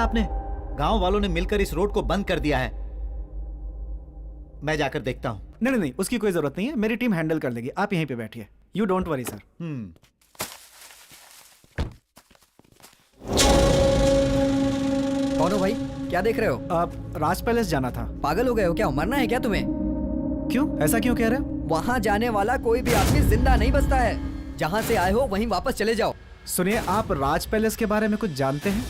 आपने? गांव वालों ने मिलकर इस रोड को बंद कर दिया है। मैं जाकर देखता हूं। नहीं नहीं, उसकी कोई जरूरत नहीं है, मेरी टीम हैंडल कर लेगी। आप यहीं पे बैठिए, यू डोंट वरी सर। कौन हो भाई? क्या देख रहे हो? आप राज पैलेस जाना था। पागल हो गए हो क्या? मरना है क्या तुम्हें? क्यों, ऐसा क्यों कह रहे हो? वहाँ जाने वाला कोई भी आदमी जिंदा नहीं बचता है। जहाँ से आए हो वहीं वापस चले जाओ। सुनिए, आप राज पैलेस के बारे में कुछ जानते हैं?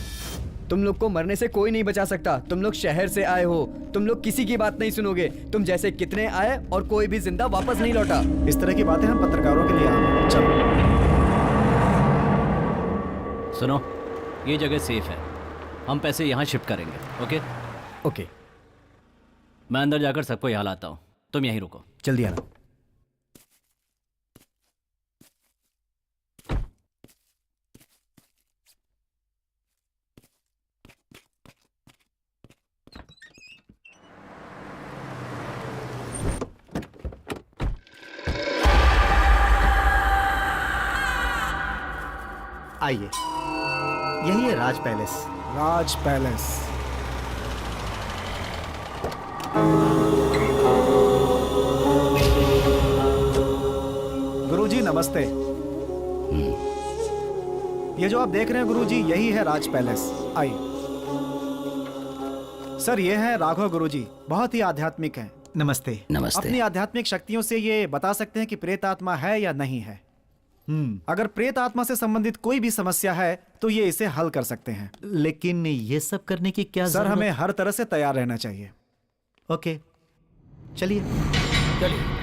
तुम लोग को मरने से कोई नहीं बचा सकता। तुम लोग शहर से आए हो, तुम लोग किसी की बात नहीं सुनोगे। तुम जैसे कितने आए और कोई भी जिंदा वापस नहीं लौटा। इस तरह की बातें हम पत्रकारों के लिए आम। चलो सुनो, ये जगह सेफ है, हम पैसे यहाँ शिफ्ट करेंगे। ओके ओके, मैं अंदर जाकर सबको यहाँ लाता हूँ, तुम यहीं रुको। जल्दी आना। आइए, यही है राज पैलेस। राज पैलेस। गुरुजी नमस्ते। ये जो आप देख रहे हैं गुरुजी, यही है राज पैलेस। आइए सर, ये है राघव गुरुजी, बहुत ही आध्यात्मिक हैं। नमस्ते। नमस्ते। अपनी आध्यात्मिक शक्तियों से ये बता सकते हैं कि प्रेत आत्मा है या नहीं है। अगर प्रेत आत्मा से संबंधित कोई भी समस्या है तो ये इसे हल कर सकते हैं। लेकिन ये सब करने की क्या सर, जरूरत? हमें हर तरह से तैयार रहना चाहिए। ओके, चलिए। चलिए।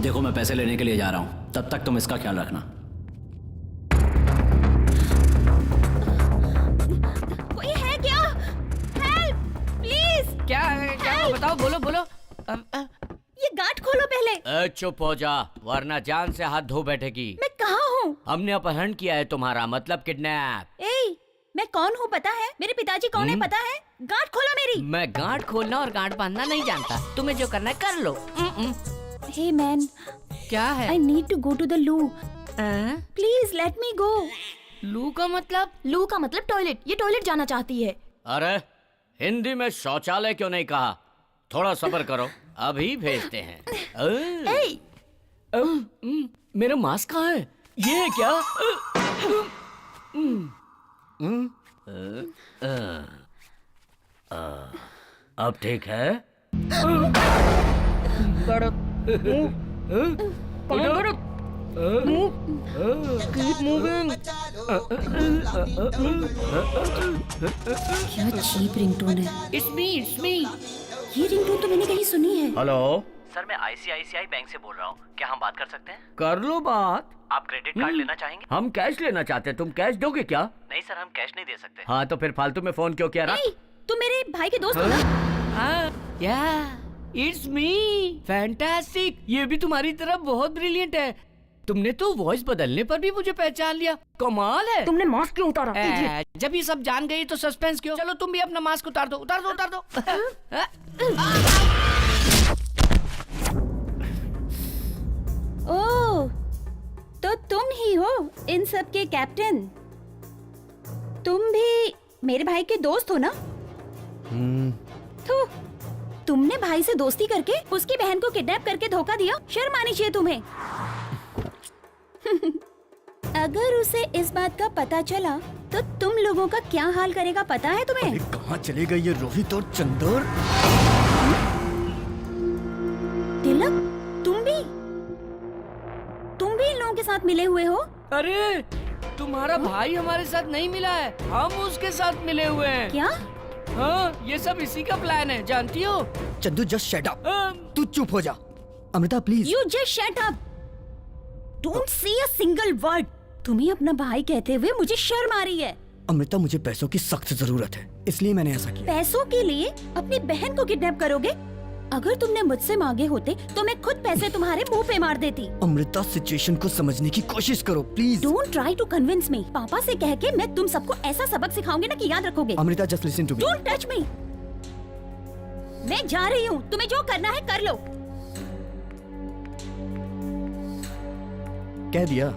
देखो, मैं पैसे लेने के लिए जा रहा हूं, तब तक तुम इसका ख्याल रखना। कोई है क्या? Help please. क्या है? क्या हुआ? बताओ, बोलो बोलो। ये गांठ खोलो पहले। चुप हो जा, वरना जान से हाथ धो बैठेगी। मैं कहाँ हूँ? हमने अपहरण किया है तुम्हारा, मतलब किडनैप। ए, मैं कौन हूँ पता है? मेरे पिताजी कौन है पता है? गांठ खोलो मेरी। मैं गांठ खोलना और गांठ बांधना नहीं जानता, तुम्हें जो करना है कर लो। हे मैन, क्या है? I need to go to the loo. Please let me go. Loo का मतलब? लू का मतलब टॉयलेट। ये टॉयलेट जाना चाहती है। अरे हिंदी में शौचालय क्यों नहीं कहा? थोड़ा सब्र करो, अभी भेजते हैं। मेरा मास्क कहाँ है? ये है क्या? अब ठीक है? क्या चीप रिंगटोन है। It's me. ये रिंगटोन तो मैंने कहीं सुनी है। हेलो सर, मैं ICICI बैंक से बोल रहा हूँ, क्या हम बात कर सकते हैं? कर लो बात। आप क्रेडिट कार्ड लेना चाहेंगे? हम कैश लेना चाहते हैं, तुम कैश दोगे क्या? नहीं सर, हम कैश नहीं दे सकते। हाँ तो फिर फालतू में फोन क्यों किया? ए, तुम मेरे भाई के दोस्त हो ना? It's me. फैंटास्टिक, ये भी तुम्हारी तरह बहुत ब्रिलियंट है। तुमने तो वॉइस बदलने पर भी मुझे पहचान लिया, कमाल है। तुमने मास्क क्यों उतारा? जब ये सब जान गई तो सस्पेंस क्यों? चलो तुम भी अपना मास्क उतार दो, उतार दो, उतार दो। ओह, तो तुम ही हो इन सब के कैप्टन। तुम भी मेरे भाई के दोस्त हो ना? तो तुमने भाई से दोस्ती करके उसकी बहन को किडनैप करके धोखा दिया। शर्म आनी चाहिए तुम्हें। अगर उसे इस बात का पता चला तो तुम लोगों का क्या हाल करेगा पता है तुम्हें? कहाँ चले गए ये रोहित और चंदर? तिलक, तुम भी इन लोगों के साथ मिले हुए हो? अरे तुम्हारा भाई हमारे साथ नहीं मिला है, हम उसके साथ मिले हुए हैं। क्या? हाँ, ये सब इसी का प्लान है, जानती हो? Chandu just shut up. तू चुप हो जा। Amrita please. You just shut up. Don't say a single word. तुम्हें अपना भाई कहते हुए मुझे शर्म आ रही है। अमृता, मुझे पैसों की सख्त जरूरत है, इसलिए मैंने ऐसा किया। पैसों के लिए अपनी बहन को किडनैप करोगे? अगर तुमने मुझसे मांगे होते तो मैं खुद पैसे तुम्हारे मुंह पे मार देती। अमृता, सिचुएशन को समझने की कोशिश करो please. Don't try to convince me. पापा से कह के मैं तुम सबको ऐसा सबक सिखाऊंगी ना कि याद रखोगे। Amrita, just listen to me. Don't touch me. मैं जा रही हूँ, तुम्हें जो करना है कर लो। कह दिया।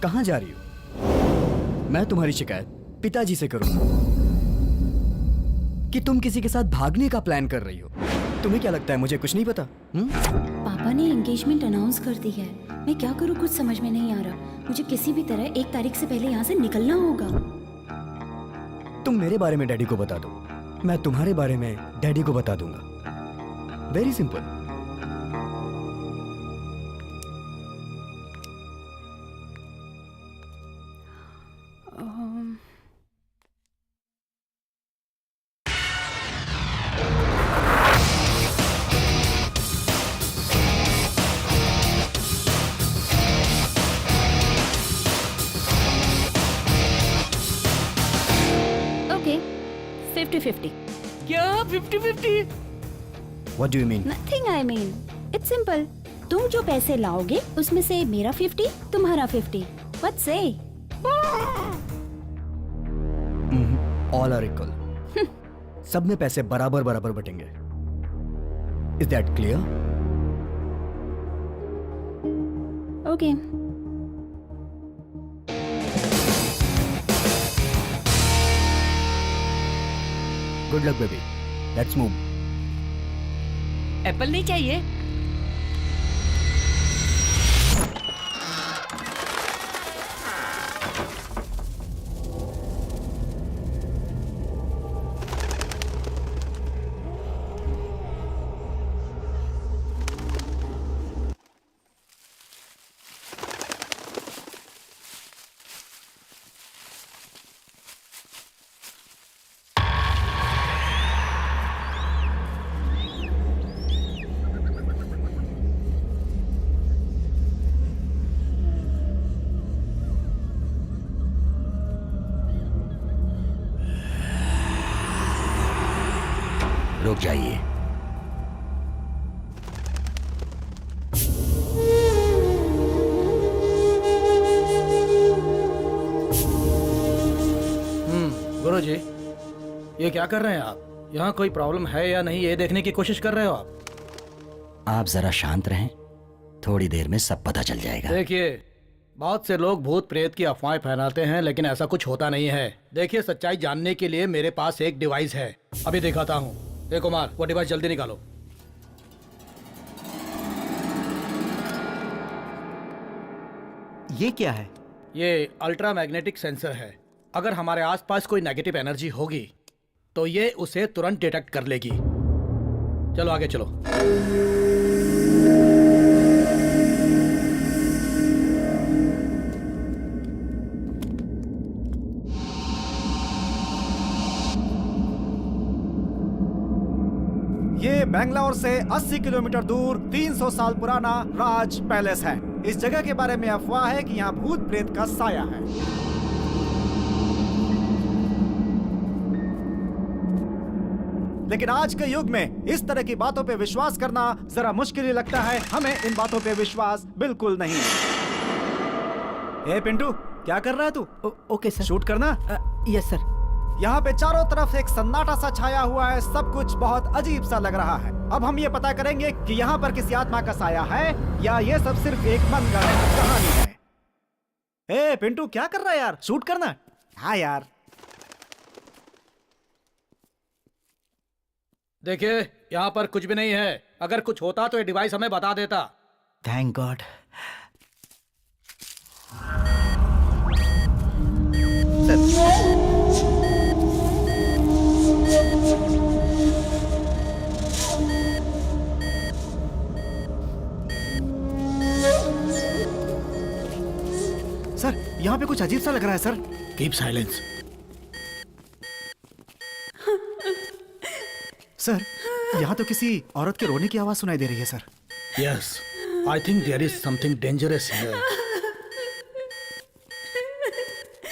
कहाँ जा रही हो? मैं तुम्हारी शिकायत पिताजी से करूंगा कि तुम किसी के साथ भागने का प्लान कर रही हो। तुम्हें क्या लगता है मुझे कुछ नहीं पता? पापा ने एंगेजमेंट अनाउंस कर दी है। मैं क्या करूँ कुछ समझ में नहीं आ रहा। मुझे किसी भी तरह 1 तारीख से पहले यहाँ से निकलना होगा। तुम मेरे बारे में डैडी को बता दो, मैं तुम्हारे बारे में डैडी को बता दूंगा। Very simple. ओके, 50-50। क्या 50-50? What do you mean? Nothing I mean. It's simple. तुम जो पैसे लाओगे उसमें से मेरा 50, तुम्हारा 50. What say? All are equal. सब में पैसे बराबर बराबर बटेंगे। Is that clear? Okay. Good luck, baby. Let's move. Apple नहीं चाहिए? रुक जाइए। गुरुजी, ये क्या कर रहे हैं आप? यहाँ कोई प्रॉब्लम है या नहीं ये देखने की कोशिश कर रहे हो आप? आप जरा शांत रहें, थोड़ी देर में सब पता चल जाएगा। देखिए, बहुत से लोग भूत प्रेत की अफवाहें फैलाते हैं, लेकिन ऐसा कुछ होता नहीं है। देखिए, सच्चाई जानने के लिए मेरे पास एक डिवाइस है, अभी दिखाता हूँ। ए कुमार, वो डिवाइस जल्दी निकालो। ये क्या है? ये अल्ट्रा मैग्नेटिक सेंसर है। अगर हमारे आसपास कोई नेगेटिव एनर्जी होगी तो ये उसे तुरंत डिटेक्ट कर लेगी। चलो आगे चलो। ये बेंगलोर से 80 किलोमीटर दूर 300 साल पुराना राज पैलेस है। इस जगह के बारे में अफवाह है कि यहाँ भूत प्रेत का साया है। लेकिन आज के युग में इस तरह की बातों पे विश्वास करना जरा मुश्किल ही लगता है। हमें इन बातों पे विश्वास बिल्कुल नहीं है। ए पिंटू, क्या कर रहा है तू? Okay sir. शूट करना? Yes sir. यहाँ पे चारों तरफ एक सन्नाटा सा छाया हुआ है, सब कुछ बहुत अजीब सा लग रहा है। अब हम ये पता करेंगे कि यहाँ पर किसी आत्मा का साया है या ये सब सिर्फ एक मनगढ़ंत कहानी है। ए पिंटू, क्या कर रहा है यार? शूट करना? हाँ यार। देखिए, यहाँ पर कुछ भी नहीं है। अगर कुछ होता तो ये डिवाइस हमें बता देता। Thank God. सर, यहाँ पे कुछ अजीब सा लग रहा है सर। Keep silence. सर, यहाँ तो किसी औरत के रोने की आवाज सुनाई दे रही है sir. Yes, I think there is something dangerous here.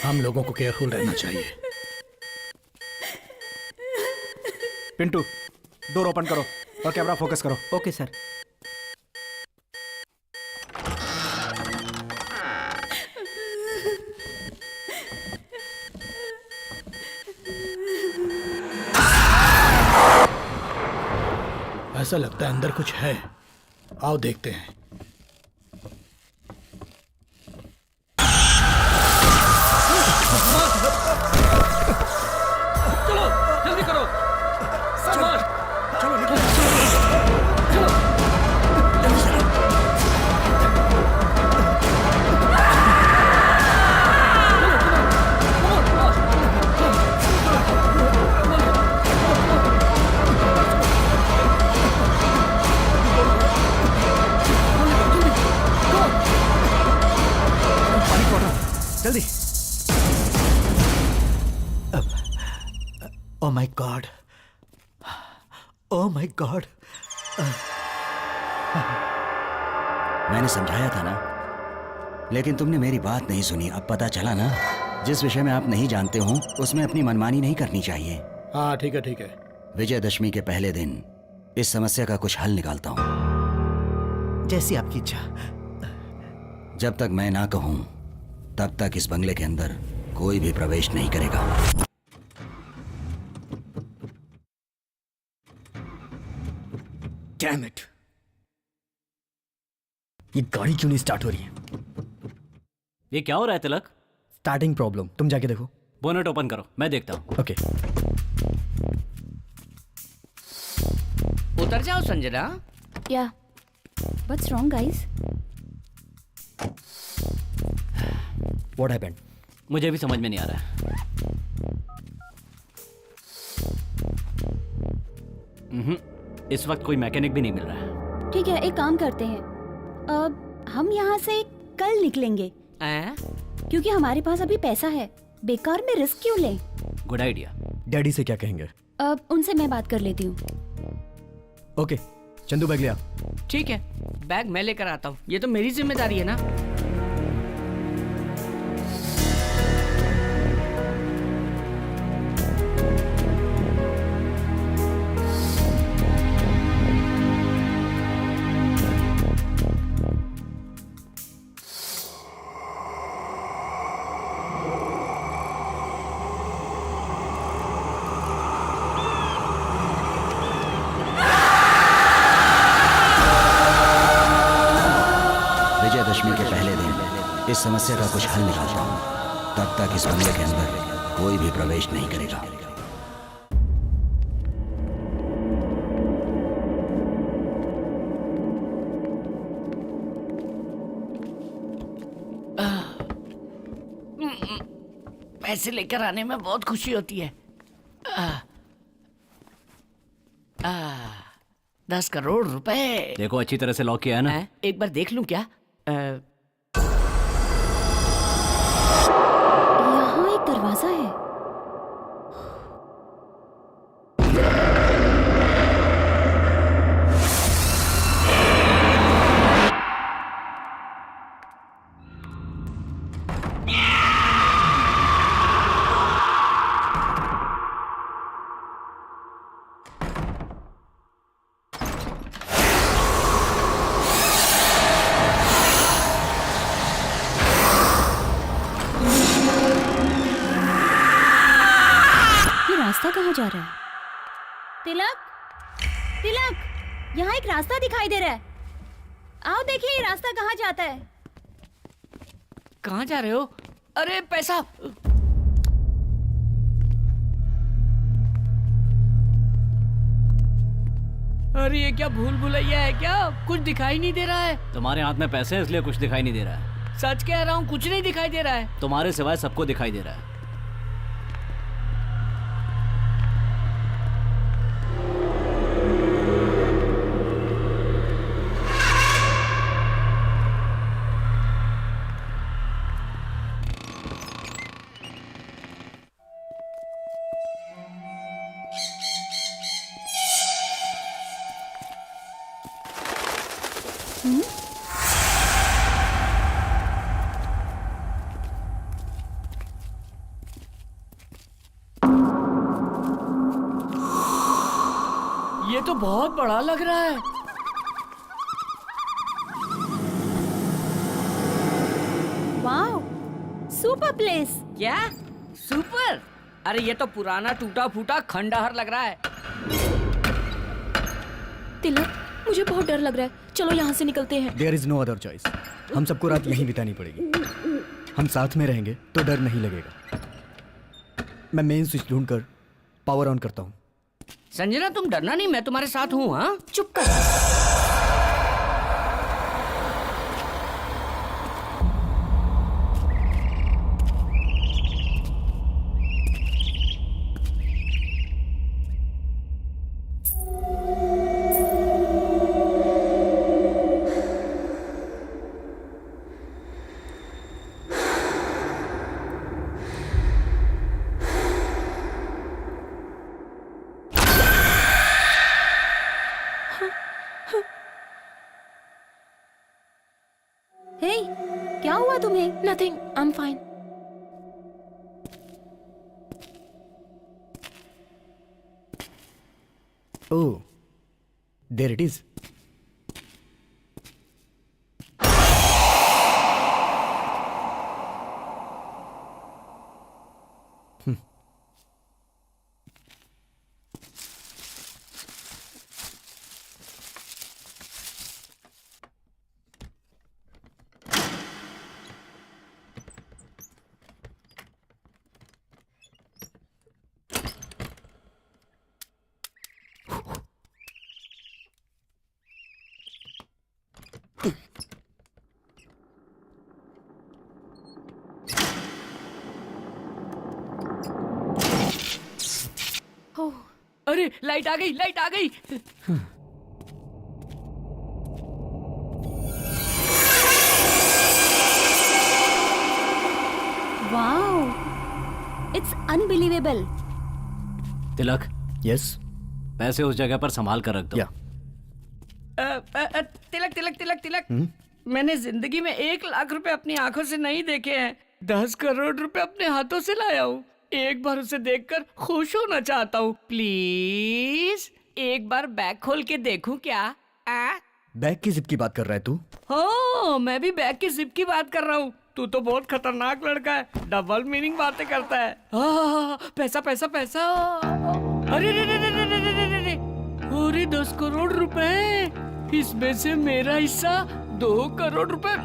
हम लोगों को केयरफुल रहना चाहिए। पिंटू, डोर ओपन करो और कैमरा फोकस करो। Okay sir. ऐसा लगता है अंदर कुछ है, आओ देखते हैं। चलो जल्दी करो। जल्दी। Oh my God, oh my God. मैंने समझाया था ना, लेकिन तुमने मेरी बात नहीं सुनी। अब पता चला ना, जिस विषय में आप नहीं जानते हो उसमें अपनी मनमानी नहीं करनी चाहिए। हाँ ठीक है ठीक है। विजयदशमी के पहले दिन इस समस्या का कुछ हल निकालता हूँ। जैसी आपकी इच्छा। जब तक मैं ना कहूं तब तक इस बंगले के अंदर कोई भी प्रवेश नहीं करेगा। डैम इट, ये गाड़ी क्यों नहीं स्टार्ट हो रही है? ये क्या हो रहा है तिलक? स्टार्टिंग प्रॉब्लम, तुम जाके देखो। बोनेट ओपन करो, मैं देखता हूँ। ओके। उतर जाओ Sanjana. Yeah. What's wrong, guys? What happened? मुझे भी समझ में नहीं आ रहा है। इस वक्त कोई मैकेनिक भी नहीं मिल रहा है। ठीक है, एक काम करते हैं। अब हम यहाँ से कल निकलेंगे, क्योंकि हमारे पास अभी पैसा है। बेकार में रिस्क क्यों लें? Good idea. डैडी से क्या कहेंगे? अब उनसे मैं बात कर लेती हूँ। ओके, चंदू बैग लिया। ठीक है, बैग मैं लेकर आता हूँ। ये तो मेरी जिम्मेदारी है ना। विजयदशमी के पहले दिन इस समस्या का कुछ हल निकालता हूँ। तब तक इस बंगले के अंदर कोई भी प्रवेश नहीं करेगा। पैसे लेकर आने में बहुत खुशी होती है। 10 करोड़ रुपए। देखो अच्छी तरह से लॉक किया है ना? एक बार देख लूं क्या? यहाँ एक दरवाजा है। रास्ता कहाँ जा रहा है? तिलक, तिलक, यहाँ एक रास्ता दिखाई दे रहा है। आओ देखिए ये रास्ता कहाँ जाता है। कहाँ जा रहे हो? अरे पैसा। अरे ये क्या भूल भुलैया है क्या? कुछ दिखाई नहीं दे रहा है। तुम्हारे हाथ में पैसे है इसलिए कुछ दिखाई नहीं दे रहा है। सच कह रहा हूँ, कुछ नहीं दिखाई दे रहा है। तुम्हारे सिवाय सबको दिखाई दे रहा है। बहुत बड़ा लग रहा है। Wow, super place. क्या सुपर? अरे ये तो पुराना टूटा फूटा खंडहर लग रहा है। तिलक, मुझे बहुत डर लग रहा है, चलो यहाँ से निकलते हैं। There is no other choice. हम सबको रात यहीं बितानी पड़ेगी। हम साथ में रहेंगे तो डर नहीं लगेगा। मैं मेन स्विच ढूंढकर पावर ऑन करता हूँ। संजना तुम डरना नहीं, मैं तुम्हारे साथ हूँ। हाँ चुप कर। हे, क्या हुआ तुम्हें? Nothing, I am fine. Oh, there it is. अरे लाइट आ गई, लाइट आ गई। Wow, it's unbelievable. Tilak, yes. पैसे उस जगह पर संभाल कर रख दो। या तिलक तिलक तिलक तिलक, मैंने जिंदगी में 1,00,000 रुपए अपनी आंखों से नहीं देखे हैं। 10 करोड़ रुपए अपने हाथों से लाया हूँ। एक बार उसे देखकर खुश होना चाहता हूँ। प्लीज एक बार बैग खोल के देखूं क्या? बैग की जिप की बात कर रहा है तू? हाँ, मैं भी बैग की जिप की बात कर रहा हूँ। तू तो बहुत खतरनाक लड़का है, डबल मीनिंग बातें करता है। पैसा पैसा पैसा। अरे रे रे रे रे रे रे रे रे। अरे 10 करोड़ रुपए, इसमें से मेरा हिस्सा 2 करोड़ रुपए।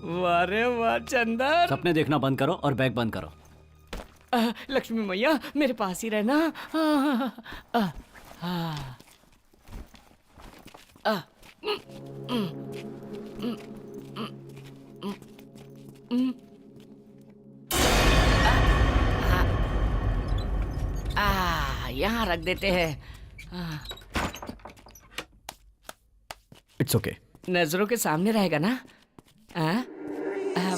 वाह रे वाह चंदन। सपने देखना बंद करो और बैग बंद करो। लक्ष्मी मैया मेरे पास ही रहना। यहाँ रख देते हैं। It's okay. नजरों के सामने रहेगा ना?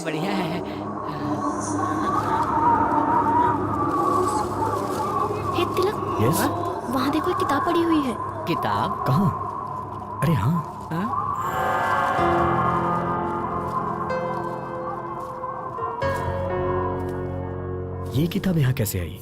बढ़िया है। हे तिलक, यस। वहाँ देखो, एक किताब पड़ी हुई है। किताब? कहाँ? अरे हाँ। ये किताब यहाँ कैसे आई?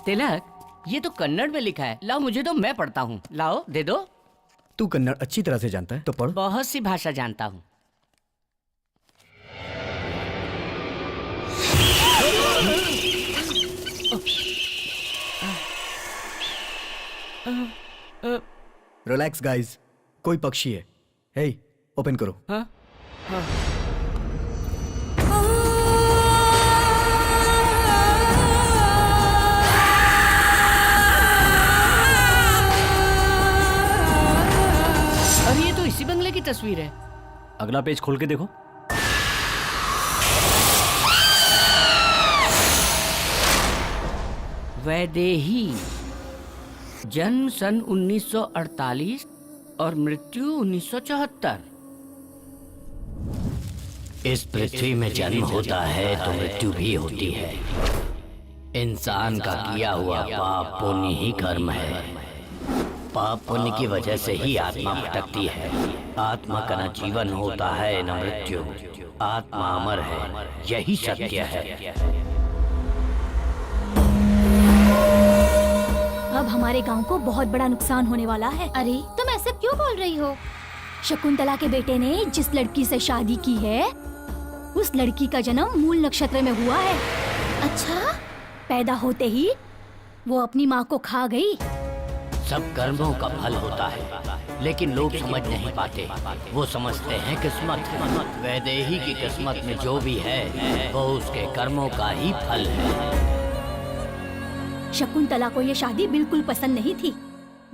तिलक, ये तो कन्नड़ में लिखा है। लाओ मुझे दो, मैं पढ़ता हूँ। लाओ दे दो। तू कन्नड़ अच्छी तरह से जानता है तो पढ़। बहुत सी भाषा जानता हूँ। रिलैक्स गाइस, कोई पक्षी है। हे, ओपन करो। हाँ? हाँ। अरे ये तो इसी बंगले की तस्वीर है। अगला पेज खोल के देखो। वैदेही, जन्म सन 1948 और मृत्यु 1974। इस पृथ्वी में जन्म होता है तो मृत्यु भी होती है। इंसान का किया हुआ पाप पुण्य ही कर्म है। पाप पुण्य की वजह से ही आत्मा भटकती है। आत्मा का न जीवन होता है न मृत्यु। आत्मा अमर है, यही सत्य है। अब हमारे गांव को बहुत बड़ा नुकसान होने वाला है। अरे तुम ऐसा क्यों बोल रही हो? शकुंतला के बेटे ने जिस लड़की से शादी की है उस लड़की का जन्म मूल नक्षत्र में हुआ है। अच्छा? पैदा होते ही वो अपनी माँ को खा गई। सब कर्मों का फल होता है, लेकिन लोग समझ नहीं पाते। वो समझते हैं किस्मत। वैदेही की किस्मत में जो भी है वो उसके कर्मों का ही फल है। शकुंतला को ये शादी बिल्कुल पसंद नहीं थी।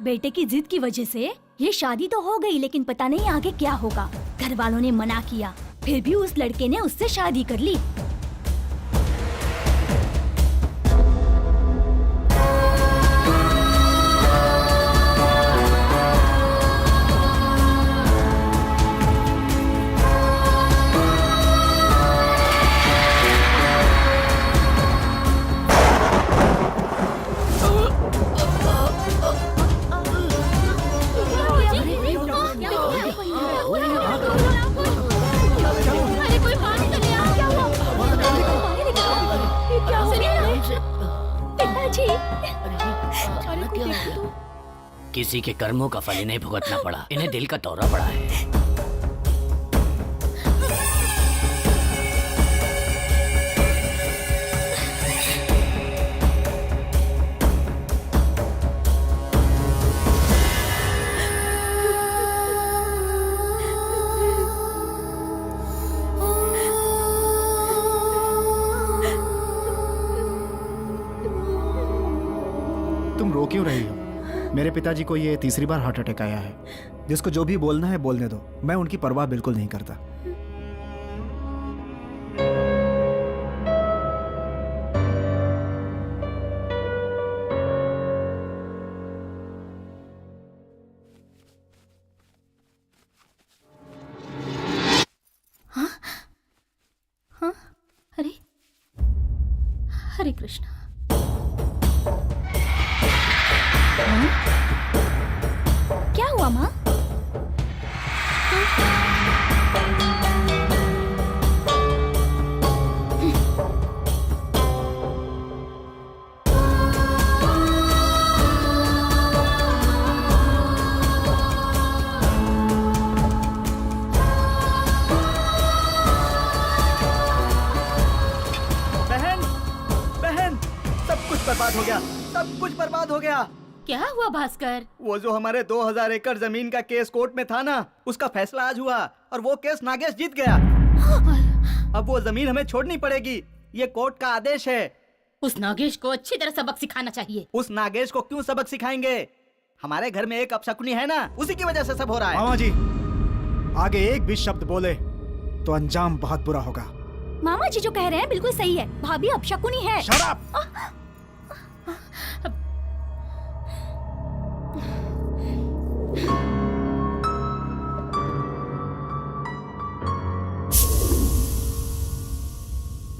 बेटे की जिद की वजह से ये शादी तो हो गई, लेकिन पता नहीं आगे क्या होगा। घर वालों ने मना किया, फिर भी उस लड़के ने उससे शादी कर ली। किसी के कर्मों का फल इन्हें भुगतना पड़ा। इन्हें दिल का दौरा पड़ा है। तुम रो क्यों रही हो? मेरे पिताजी को ये तीसरी बार हार्ट अटैक आया है। जिसको जो भी बोलना है बोलने दो, मैं उनकी परवाह बिल्कुल नहीं करता। हाँ? हाँ? अरे हरे कृष्णा। क्या हुआ माँ? बहन, बहन, सब कुछ बर्बाद हो गया। सब कुछ बर्बाद हो गया। क्या हुआ भास्कर? वो जो हमारे 2000 एकड़ जमीन का केस कोर्ट में था ना, उसका फैसला आज हुआ और वो केस नागेश जीत गया। अब वो जमीन हमें छोड़नी पड़ेगी। ये कोर्ट का आदेश है। उस नागेश को अच्छी तरह सबक सिखाना चाहिए। उस नागेश को क्यों सबक सिखाएंगे? हमारे घर में एक अपशकुनी है ना, उसी की वजह से सब हो रहा है। मामा जी, आगे एक भी शब्द बोले तो अंजाम बहुत बुरा होगा। मामा जी जो कह रहे हैं बिल्कुल सही है। भाभी अपशकुनी है। Shut up!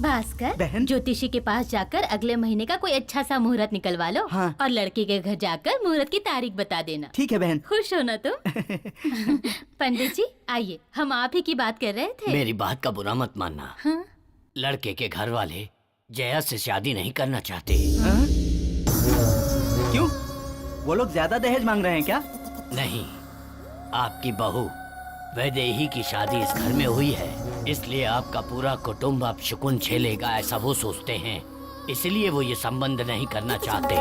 भास्कर, बहन? ज्योतिषी के पास जाकर अगले महीने का कोई अच्छा सा मुहूर्त निकलवा लो। हाँ। और लड़के के घर जाकर मुहूर्त की तारीख बता देना। ठीक है बहन। खुश हो ना तुम? पंडित जी आइए, हम आप ही की बात कर रहे थे। मेरी बात का बुरा मत मानना। हाँ? लड़के के घर वाले जया से शादी नहीं करना चाहते। हाँ? क्यों? वो लोग ज्यादा दहेज मांग रहे हैं क्या? नहीं, आपकी बहू वैदेही की शादी इस घर में हुई है, इसलिए आपका पूरा कुटुंब अब शकुन झेलेगा, ऐसा वो सोचते हैं। इसलिए वो ये संबंध नहीं करना चाहते।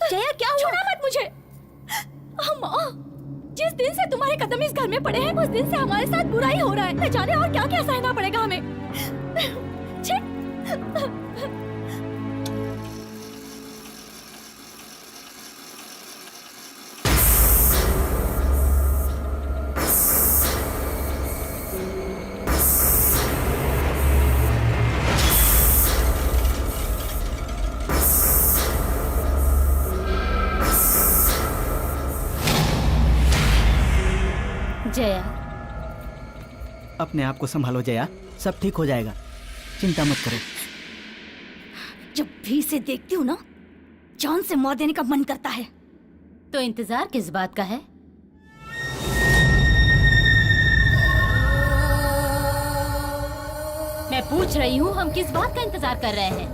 जया क्या हुआ? छोड़ा मत मुझे। माँ, जिस दिन से तुम्हारे कदम इस घर में पड़े हैं उस दिन से हमारे साथ बुरा ही हो रहा है। न जाने और क्या क्या सहना पड़ेगा हमें। छी। जया, अपने आप को संभालो जया, सब ठीक हो जाएगा, चिंता मत करो। जब भी इसे देखती हूँ ना, जान से मार देने का मन करता है। तो इंतजार किस बात का है? मैं पूछ रही हूँ, हम किस बात का इंतजार कर रहे हैं?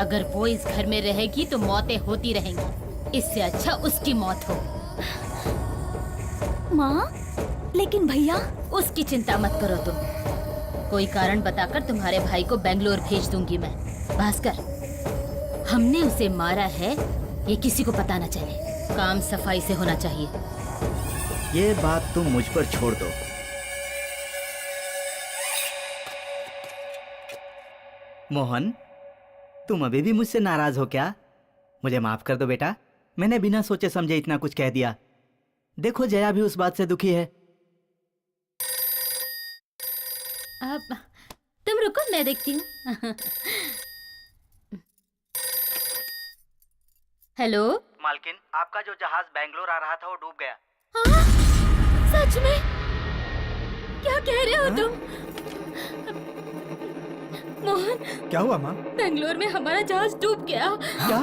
अगर वो इस घर में रहेगी तो मौतें होती रहेंगी। इससे अच्छा उसकी मौत हो। माँ, लेकिन भैया। उसकी चिंता मत करो तुम। कोई कारण बताकर तुम्हारे भाई को बेंगलोर भेज दूंगी मैं। भास्कर, हमने उसे मारा है, ये किसी को पता न चले। काम सफाई से होना चाहिए। ये बात तुम मुझ पर छोड़ दो। मोहन, तुम अभी भी मुझसे नाराज हो क्या? मुझे माफ कर दो बेटा, मैंने बिना सोचे समझे इतना कुछ कह दिया। देखो जया भी उस बात से दुखी है। अब तुम रुको, मैं देखती हूँ। हेलो मालकिन, आपका जो जहाज बेंगलोर आ रहा था वो डूब गया। हाँ? सच में? क्या कह रहे हो तुम? मोहन, क्या हुआ माँ? बेंगलोर में हमारा जहाज डूब गया। क्या?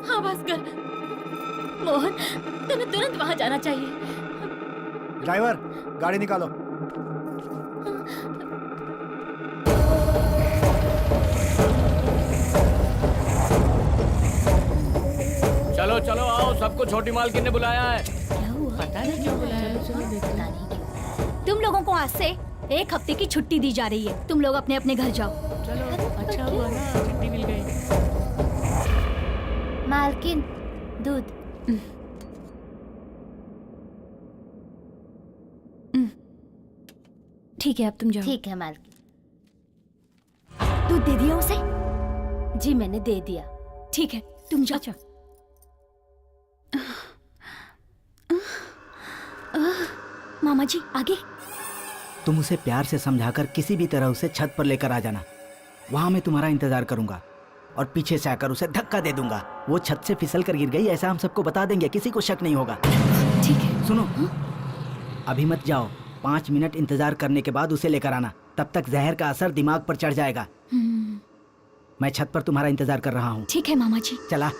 हाँ भास्कर, मोहन तुम्हें तुरंत वहाँ जाना चाहिए। ड्राइवर, गाड़ी निकालो। चलो चलो आओ, सबको छोटी मालकिन ने बुलाया है। क्या हुआ? पता नहीं क्यों बुलाया है। पता नहीं क्यों। तुम लोगों को आज से 1 हफ्ते की छुट्टी दी जा रही है। तुम लोग अपने अपने घर जाओ। चलो, अच्छा हुआ ना, छुट्टी मिल गई। मालकिन, दूध। ठीक है, अब तुम जाओ। ठीक है मालकिन। दूध दे दिया उसे? जी मैंने दे दिया। ठीक है, तुम जाओ। मामा जी, आगे। तुम उसे प्यार से समझाकर किसी भी तरह उसे छत पर लेकर आ जाना। वहां मैं तुम्हारा इंतजार करूंगा और पीछे से आकर उसे धक्का दे दूंगा। वो छत से फिसल कर गिर गई, ऐसा हम सबको बता देंगे, किसी को शक नहीं होगा। ठीक है। सुनो, अभी मत जाओ, 5 मिनट इंतजार करने के बाद उसे लेकर आना। तब तक जहर का असर दिमाग पर चढ़ जाएगा। मैं छत पर तुम्हारा इंतजार कर रहा हूँ। ठीक है मामा जी। चला।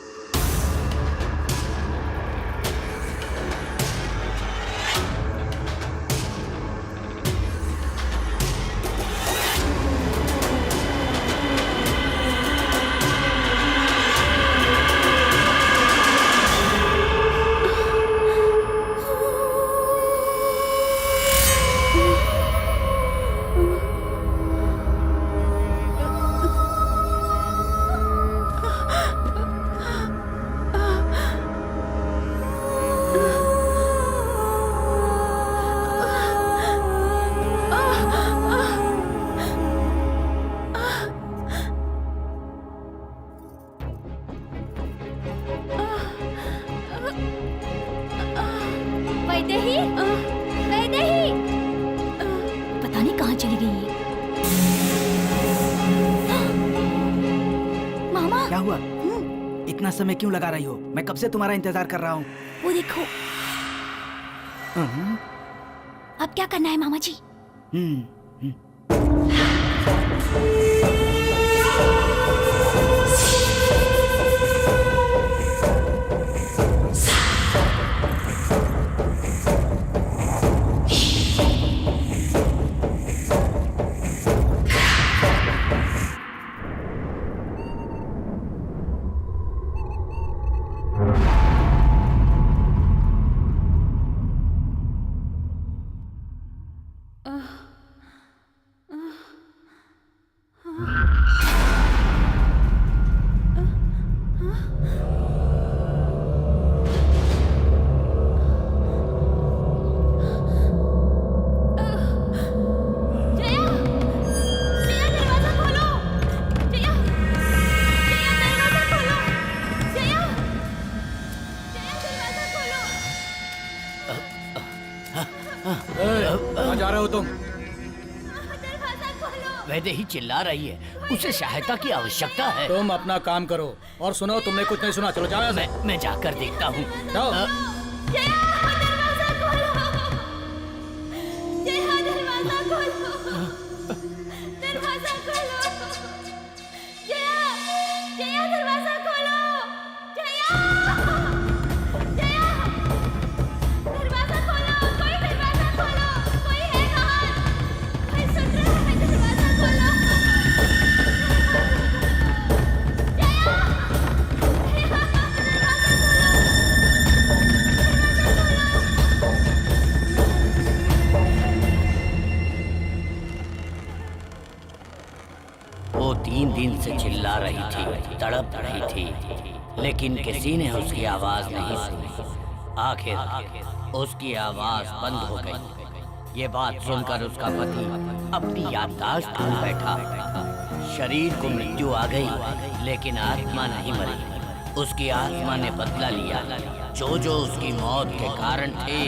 वैदेही, वैदेही, पता नहीं कहाँ चली गई है। मामा, क्या हुआ? इतना समय क्यों लगा रही हो? मैं कब से तुम्हारा इंतजार कर रहा हूँ। वो देखो। अब क्या करना है मामा जी? वैदेही चिल्ला रही है, उसे सहायता की आवश्यकता है। तुम अपना काम करो। और सुनो, तुमने कुछ नहीं सुना, चलो जाओ यहाँ से। मैं जाकर देखता हूँ। जाओ। दरवाजा खोलो, जया दरवाजा खोलो, दरवाजा खोलो, जया, जया दरवाजा खोलो, जया, जया, दरवाजा खोलो, कोई दरवाजा खोलो, कोई है बाहर, कोई सुन रहा है, दरवाजा खोलो, जया, जया, वो 3 दिन से चिल्ला रही थी, तड़प रही थी, लेकिन किसी ने उसकी आवाज नहीं सुनी। आखिर उसकी आवाज बंद हो गई। ये बात सुनकर उसका पति अपनी याददाश्त खो बैठा। शरीर को मृत्यु आ गई, लेकिन आत्मा नहीं मरी। उसकी आत्मा ने बदला लिया। जो जो उसकी मौत के कारण थे,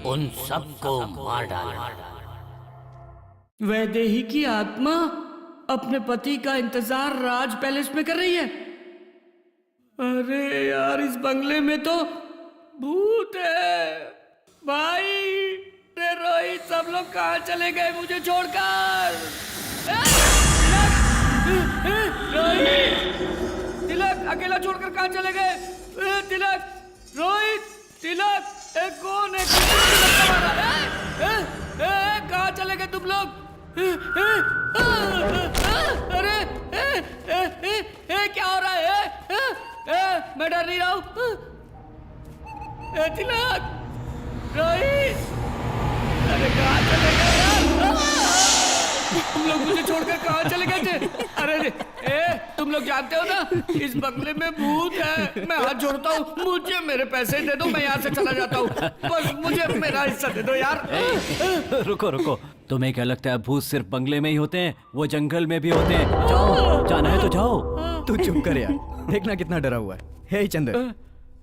उन सबको मार डाला। वैदेही की आत्मा अपने पति का इंतजार राज पैलेस में कर रही है। अरे यार, इस बंगले में तो भूत है। भाई, रे रोहित, सब लोग कहाँ चले गए मुझे छोड़कर? रोहित, तिलक अकेला छोड़कर कहाँ चले गए? तिलक, रोहित, तिलक, कौन है? कहाँ चले गए तुम लोग? अरे क्या हो रहा है? मैं डर नहीं रहा हूँ। तिलक, रोहित, अरे कहाँ चले गए यार? तुम लोग मुझे छोड़कर कहाँ चले गए थे? अरे तुम लोग जानते हो ना, इस बंगले में भूत है। मैं हाथ जोड़ता हूँ, मुझे मेरे पैसे दे दो, मैं यहाँ से चला जाता हूँ। बस मुझे मेरा हिस्सा दे दो यार। रुको रुको, तुम्हें क्या लगता है भूत सिर्फ बंगले में ही होते हैं? वो जंगल में भी होते हैं। जाओ, जाना है तो जाओ। तू चुप कर यार, देखना कितना डरा हुआ है। हे चंदर,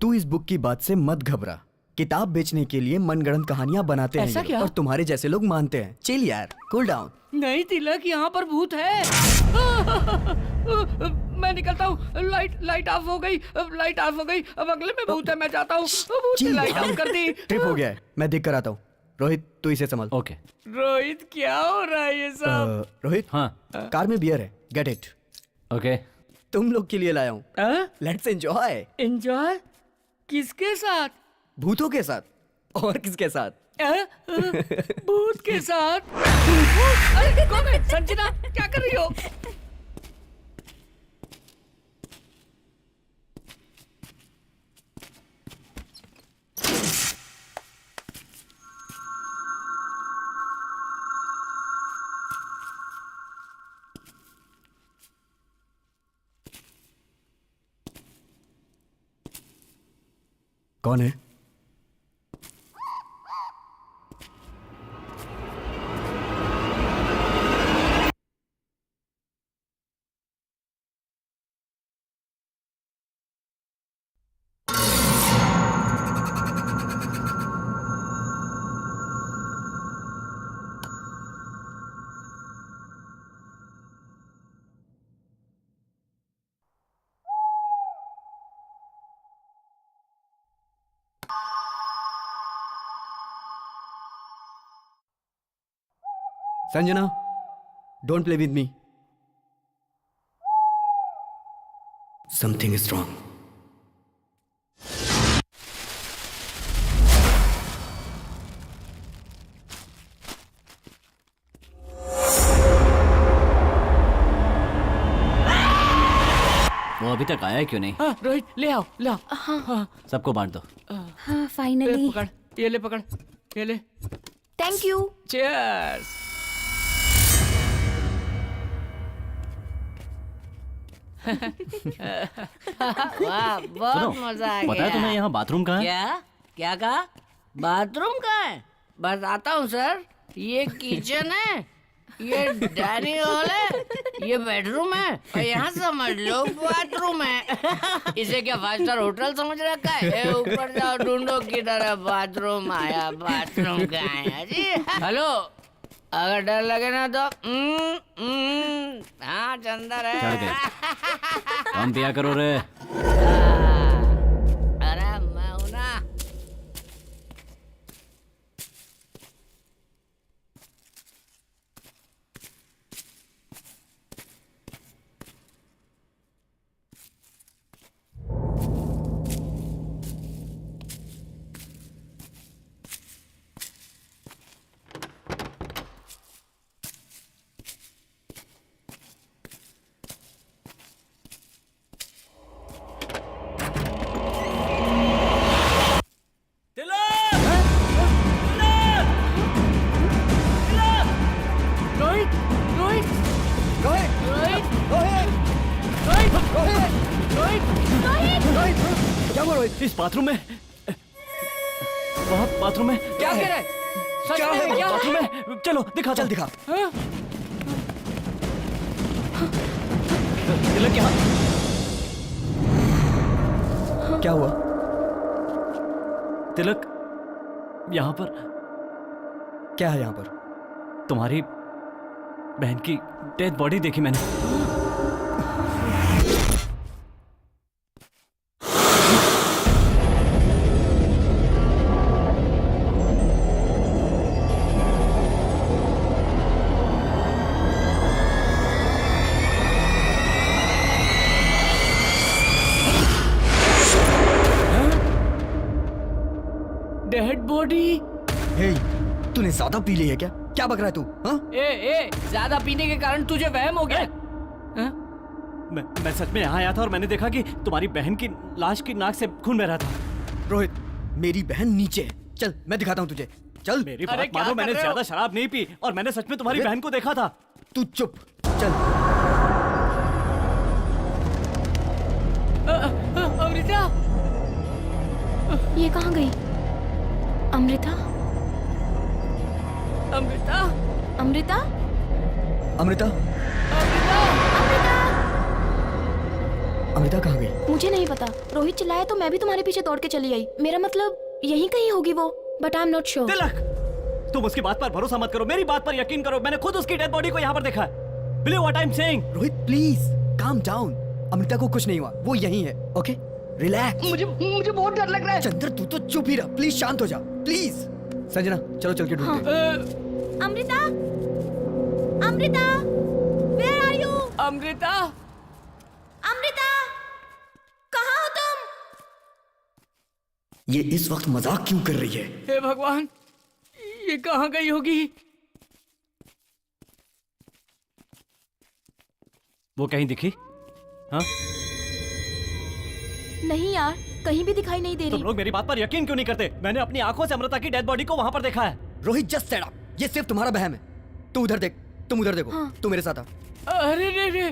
तू इस बुक की बात से मत घबरा। किताब बेचने के लिए मनगढ़ंत कहानियां बनाते हैं ऐसा ये क्या? लोग, और तुम्हारे जैसे लोग मानते हैं। चिल यार, कूल डाउन। नहीं तिलक, यहाँ पर भूत है। मैं निकलता हूँ। लाइट ऑफ हो गई, लाइट ऑफ हो गई। बंगले में भूत है, मैं जाता हूँ। भूत ने लाइट ऑफ कर दी। ट्रिप हो गया है, मैं देख कर आता हूँ। रोहित, तू इसे संभाल। ओके। रोहित, क्या हो रहा है ये सब? रोहित, हाँ, कार में बियर है, गेट इट। ओके। तुम लोग के लिए लाया हूँ, लेट्स एंजॉय। एंजॉय? किसके साथ? भूतों के साथ। और किसके साथ? भूत के साथ? अरे कौन है? संजना, क्या कर रही हो? कौन है? Sanjana, don't play with me. Something is wrong. वो अभी तक आया क्यों नहीं? रोहित, ले आओ, ले आओ। हाँ, सबको बांट दो। हाँ, फाइनली। पकड़, ये ले, पकड़, ये ले। Thank you. चीयर्स। वाह, बहुत मजा आ गया। पता है तुम्हें यहाँ बाथरूम कहाँ है? क्या क्या कहा? बाथरूम कहाँ है? बताता हूँ सर। ये किचन है, ये डाइनिंग हॉल है, ये बेडरूम है, और यहाँ समझ लो बाथरूम है। इसे क्या 5 स्टार होटल समझ रखा है? ए, ऊपर जाओ, ढूंढो किधर है बाथरूम। आया, बाथरूम कहाँ है जी? हेलो, अगर डर लगे ना तो हाँ चंदर है। चढ़ गए। कम पिया करो रे। अरे मैं हूं ना। रोहित रोहित रोहित रोहित रोहित रोहित रोहित क्या हुआ रोहित? इस बाथरूम में वहाँ बाथरूम में क्या कह रहा है? सच क्या में है? क्या बाथरूम है? में चलो दिखा चल दिखा। हाँ? तिलक यहाँ। क्या हुआ? तिलक यहाँ पर क्या है यहाँ पर? तुम्हारी बहन की डेड बॉडी देखी मैंने। Dead body. हे, तूने ज्यादा पी ली है क्या? क्या बक रहा है तू? हाँ? ए ज्यादा पीने के कारण तुझे वहम हो गया। हाँ? मैं सच में यहाँ आया था और मैंने देखा कि तुम्हारी बहन की लाश की नाक से खून बह रहा था। रोहित, मेरी बहन नीचे है। चल मैं दिखाता हूँ तुझे। चल। मेरी अरे बात क्या मानो, कर मैंने रहे हो? ज्यादा शराब नहीं पी और मैंने सच में तुम्हारी अरे- बहन को देखा था। तू चुप। चल। अमृता। ये कहाँ गई? अमृता? अमृता। अमृता? अमृता? अमृता कहाँ गई? मुझे नहीं पता। रोहित चिल्लाया तो मैं भी तुम्हारे पीछे दौड़ के चली आई। मेरा मतलब यहीं कहीं होगी वो, but I am not sure. Tilak, तुम उसकी बात पर भरोसा मत करो, मेरी बात पर यकीन करो। मैंने खुद उसकी डेड बॉडी को यहाँ पर देखा है। Believe what I'm saying? Rohit please calm down. Amrita को कुछ नहीं हुआ, वो यहीं है। Okay relax. मुझे बहुत डर लग रहा है। चंद्र तू तो चुप ही रह, प्लीज शांत हो जा प्लीज। संजना चलो चल के ढूंढते हैं। Amrita? Amrita? Where are you? Amrita. Amrita? कहाँ हो तुम? ये इस वक्त मजाक क्यों कर रही है? हे भगवान, ये कहाँ गई होगी? वो कहीं दिखी? हाँ? नहीं यार, कहीं भी दिखाई नहीं दे तुम रही। लोग मेरी बात पर यकीन क्यों नहीं करते? मैंने अपनी आंखों से अमृता की डेड बॉडी को वहां पर देखा है। रोहित जस्ट सेड अप, ये सिर्फ तुम्हारा बहम है। तू उधर देख, तुम उधर देखो। हाँ। तू मेरे साथ आ। अरे रे,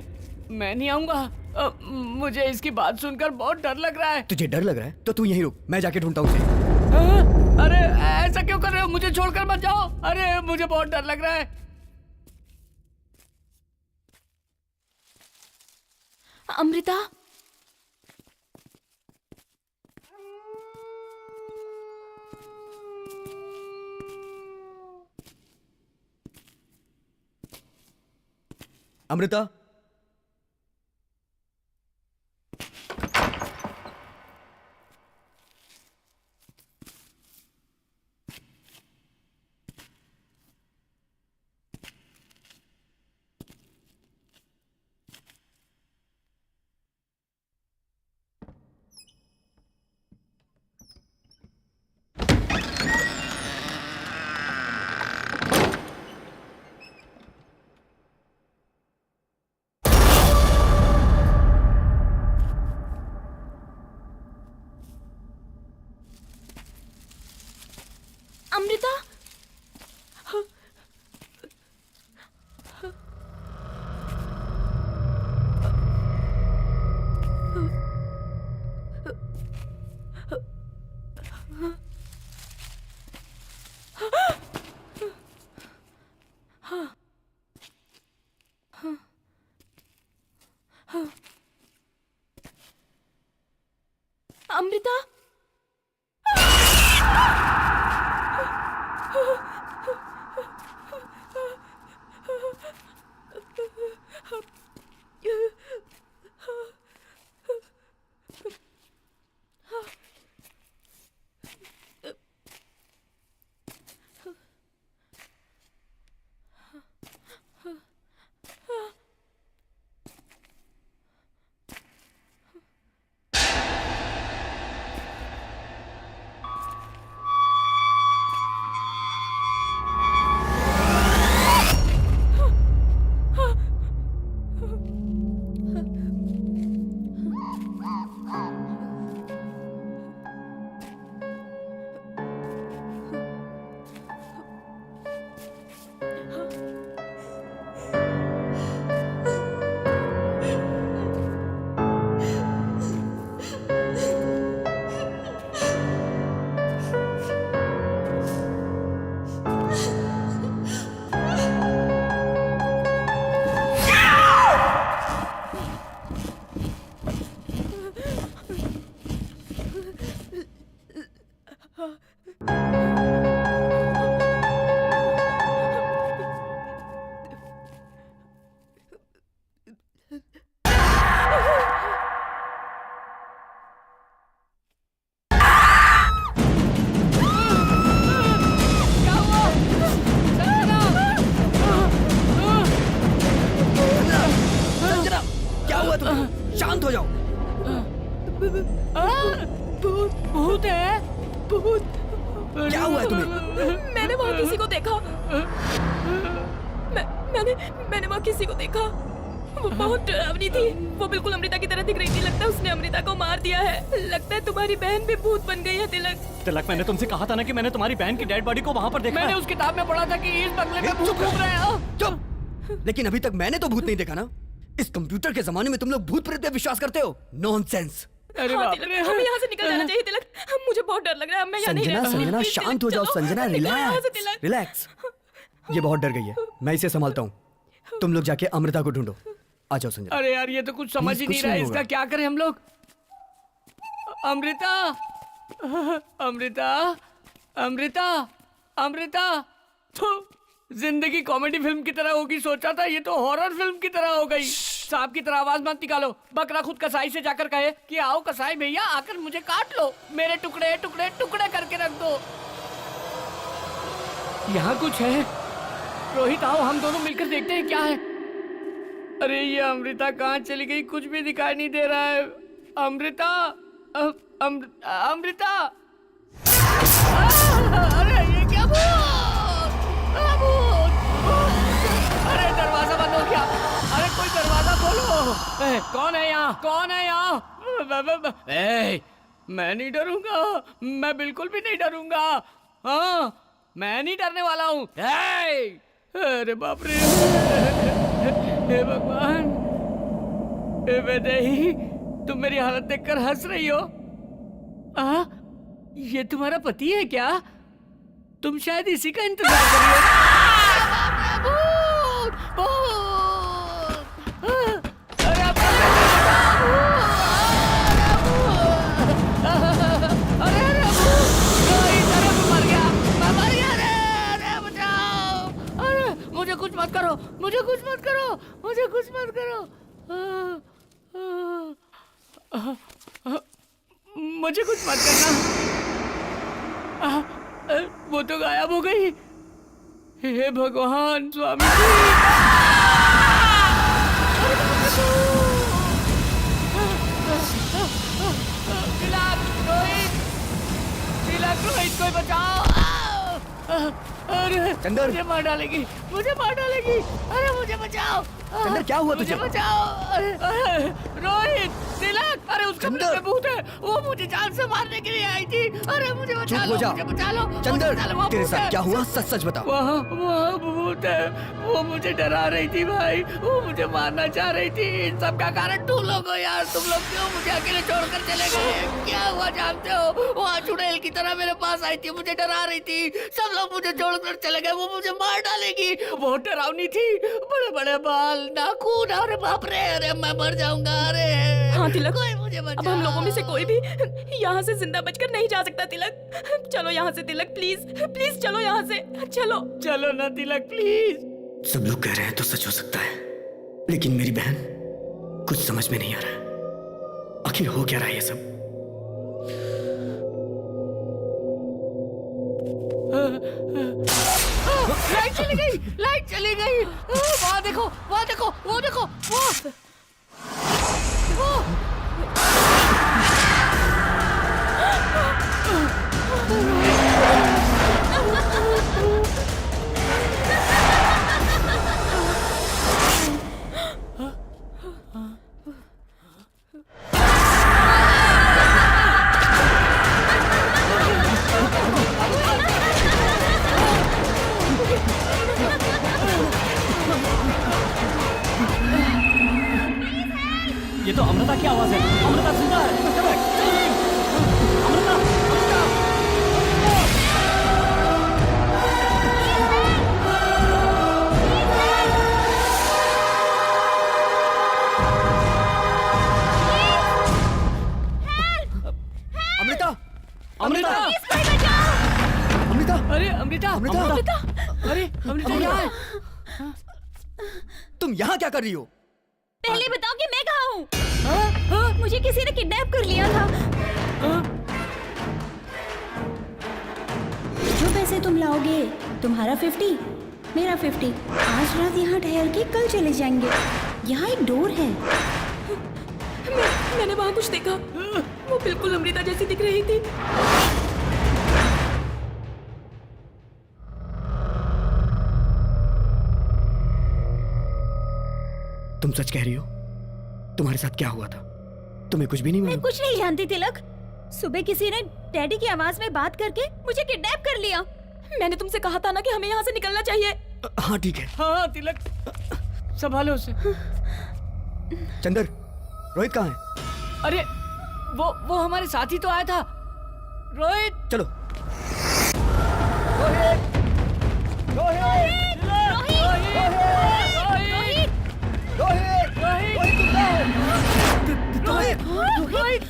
मैं नहीं आऊंगा। मुझे इसकी बात सुनकर बहुत डर लग रहा है। तुझे डर लग रहा है तो तू यहीं रुक, मैं जाके ढूंढता हूँ उसे। हाँ? अरे ऐसा क्यों कर रहे हो? मुझे छोड़कर मत जाओ। अरे मुझे बहुत डर लग रहा है। अमृता? अमृता? अमृता? अमृता? शांत हो जाओ। भूत भूत है, भूत। क्या हुआ है तुम्हें? मैंने वहाँ किसी को देखा। मैंने वहाँ किसी को देखा। वो बहुत डरावनी थी। वो बिल्कुल अमृता की तरह दिख रही थी। लगता है उसने अमृता को मार दिया है। लगता है तुम्हारी बहन भी भूत बन गई है तिलक। तिलक, मैंने तुमसे कहा था ना कि मैंने तुम्हारी बहन की डेड बॉडी को वहाँ पर देखा मैंने है। उस किताब में पढ़ा था कि इस बंगले में भूत घूम रहे हैं। चुप। लेकिन अभी तक मैंने तो भूत नहीं देखा ना। इस कंप्यूटर के जमाने में तुम लोग भूत प्रेत पे विश्वास करते हो? नॉनसेंस। अरे हाँ, बाप तिलक, रे। हमें यहाँ से निकल जाना चाहिए तिलक। मुझे बहुत डर लग रहा है। मैं यहाँ नहीं संजना, रह सकती। संजना प्लीज, शांत तिलक, हो जाओ। चलो। संजना निकलो यहाँ से, रिलैक्स, तिलक। रिलैक्स। ये बहुत डर गई है, मैं इसे संभालता हूँ। तुम लोग जाके अमृता को ढूंढो। आ जाओ संजना। अरे यार, ये तो कुछ समझ ही कुछ नहीं रहा है। नहीं इसका होगा। क्या करें हम लोग? अमृता, अमृता, अमृता, अमृता। तो जिंदगी कॉमेडी फिल्म की तरह होगी सोचा था, ये तो हॉरर फिल्म की तरह हो गई। सांप की तरह आवाज मत निकालो। बकरा खुद कसाई से जाकर कहे कि आओ कसाई भैया, आकर मुझे काट लो, मेरे टुकड़े टुकड़े टुकड़े करके रख दो। यहाँ कुछ है। रोहित, आओ हम दोनों मिलकर देखते हैं क्या है। अरे ये अमृता कहाँ चली गई? कुछ भी दिखाई नहीं दे रहा है। अमृता, अमृता। अरे ये क्या अरे दरवाजा बंद हो गया। अरे कोई दरवाजा खोलो। कौन है यहाँ? कौन है यहाँ? मैं नहीं डरूंगा। मैं बिल्कुल भी नहीं डरूंगा। हाँ, मैं नहीं डरने वाला हूँ। अरे बाप रे। हे भगवान, हे वैदेही, तुम मेरी हालत देखकर हंस रही हो? ये तुम्हारा पति है क्या? तुम शायद इसी का इंतजार कर रही हो। मुझे कुछ मत करो, मुझे कुछ मत करो, मुझे कुछ मत करो। मुझे कुछ मत करना। वो तो गायब हो गई। हे भगवान, स्वामी तिलक, रोहित, तिलक, रोहित को बचाओ। अरे चंदर, मुझे मार डालेगी, मुझे मार डालेगी। अरे मुझे बचाओ। चंदर, क्या हुआ तुझे? मुझे बचाओ। अरे रोहित, तिलक, अरे उस कमरे में भूत है। वो मुझे जान से मारने के लिए आई थी। अरे मुझे बचा लो, मुझे बचा लो। चंदर, तेरे साथ क्या हुआ? सच सच बता। वहाँ भूत है। वो मुझे डरा रही थी भाई। वो मुझे मारना चाह रही थी। इन सब का कारण तुम लोग हो यार। तुम लोग क्यों मुझे अकेले छोड़कर चले गए? क्या हुआ जानते हो? वहाँ चुड़ैल की तरह मेरे पास आई थी, मुझे डरा रही थी। सब लोग मुझे छोड़कर चले गए। वो मुझे मार डालेगी। बहुत डरावनी थी, बड़े बड़े बाल, नाखून। अरे बाप रे, अरे मैं मर जाऊंगा। अरे हाँ तिलक, कोई मुझे बचाओ। अब हम लोगों में से कोई भी यहाँ से जिंदा बचकर नहीं जा सकता तिलक। चलो यहाँ से तिलक, प्लीज प्लीज चलो यहाँ से। चलो चलो ना तिलक, प्लीज। सब लोग कह रहे हैं तो सच हो सकता है, लेकिन मेरी बहन, कुछ समझ में नहीं आ रहा है। आखिर हो क्या रहा है ये सब? लाइट चली गई, लाइट चली गई। वहाँ देखो, वहाँ देखो, वो देखो, वो। ये तो अमृता की आवाज है। अमृता जिंदा है। अमृता, अमृता। अमृता, अमृता, अमृता, अरे अमृता, अमृता, अरे अमृता यहाँ है। तुम यहाँ क्या कर रही हो? पहले बताओ कि मैं कहाँ हूँ? मुझे किसी ने किडनैप कर लिया था। जो पैसे तुम लाओगे, तुम्हारा 50, मेरा 50। आज रात यहाँ ठहर के कल चले जाएंगे। यहाँ एक डोर है। मैंने वहाँ कुछ देखा, वो बिल्कुल अमृता जैसी दिख रही थी। तुम सच कह रही हो? तुम्हारे साथ क्या हुआ था? तुम्हें कुछ भी नहीं मैं मालूम? कुछ नहीं जानती तिलक। सुबह किसी ने डैडी की आवाज में बात करके मुझे किडनैप कर लिया। मैंने तुमसे कहा था ना कि हमें यहाँ से निकलना चाहिए। हाँ ठीक है। हाँ तिलक, संभालो उसे। चंदर, रोहित कहाँ है? अरे वो हमारे साथ ही तो आया था। रोहित, चलो। रोहित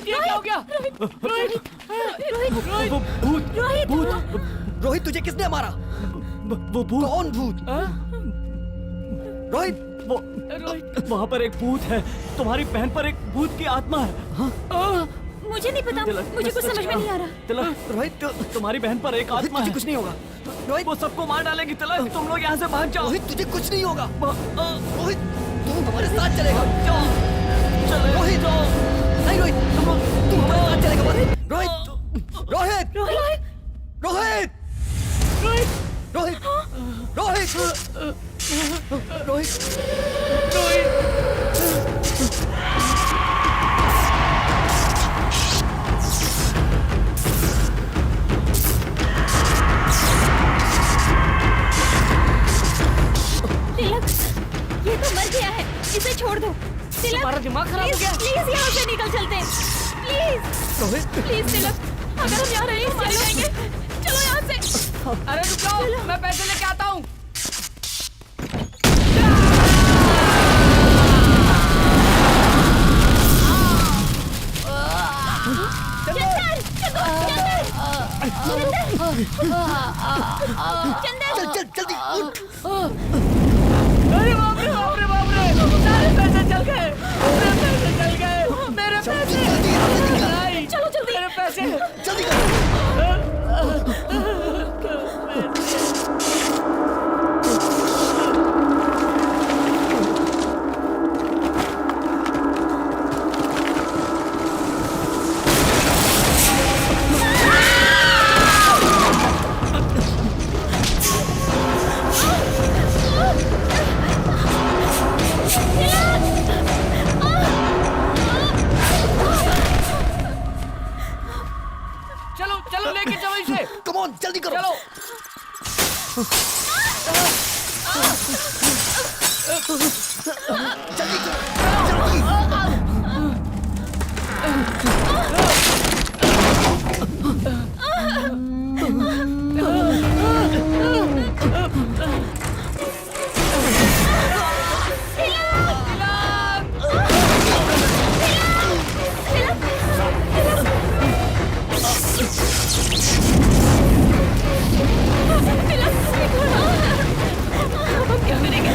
ये क्या हो गया? रोहित, तुझे किसने मारा? वो भूत। कौन भूत? रोहित, रोहित, वहाँ पर एक भूत है। तुम्हारी बहन पर एक भूत की आत्मा है। हाँ? मुझे नहीं पता, तिलक, मुझे कुछ सच समझ में कहा। नहीं आ रहा। तिलक, रोहित, तुम्हारी बहन पर एक रोहित, आत्मा तुझे है। कुछ नहीं होगा। रोहित, वो सबको मार डालेगी। तिलक, तुम लोग यहाँ से भाग जाओ। रोहित, तुझे कुछ नहीं होगा। रोहित, तू हमारे साथ चलेगा। रोहित, नहीं रोहित, तू हमारे साथ चलेगा बस। रोहित, रोहित, रोहित, रोहित, रोहित, रोहित, रोहित, तिलक, ये तो मर गया है, इसे छोड़ दो। तिलक, तुम्हारा दिमाग खराब हो गया। प्लीज यहाँ से निकल चलते हैं। प्लीज रोहित, प्लीज तिलक, अगर हम यहाँ रहे मर जाएंगे। चलो यहाँ से। अरे रुक जाओ, मैं पैसे लेके आता हूँ। चल चल जल्दी उठ। अरे बाप रे बाप रे बाप रे, सारे पैसे चल गए। मेरे पैसे चल गए। मेरे पैसे। नहीं, चलो जल्दी। मेरे पैसे। जल्दी कर। चलो चलो, लेके चलो इसे। कम ऑन, जल्दी करो। चलो। जल्दी करो, जल्दी। हम क्या करेंगे?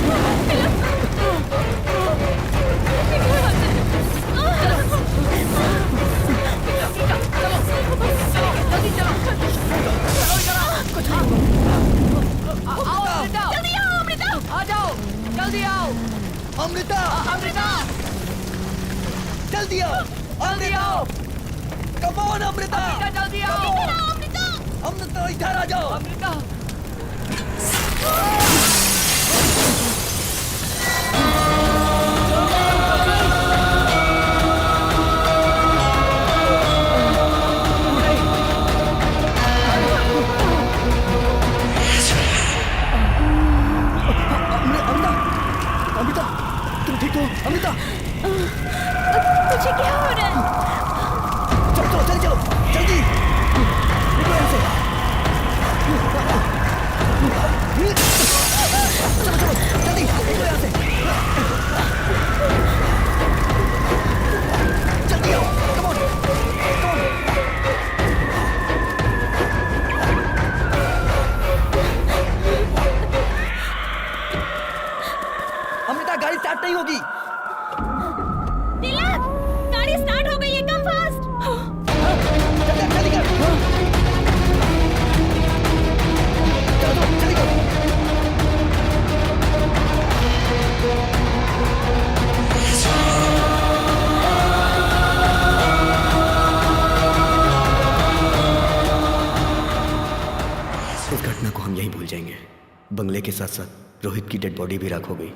आ जाओ, जल्दी आओ। अमृता, अमृता, जल्दी आओ। जल्दी आओ। Come on Amrita. जल्दी आओ। अमृता इधर आ जाओ। अमृता। अमृता, तुम ठीक हो? अमृता, तुझे क्या हो रहा है? चलो चलो जल्दी चलो, जल्दी निकलो यहाँ से। चलो चलो जल्दी निकलो यहाँ से। के साथ साथ रोहित की डेड बॉडी भी राख हो गई।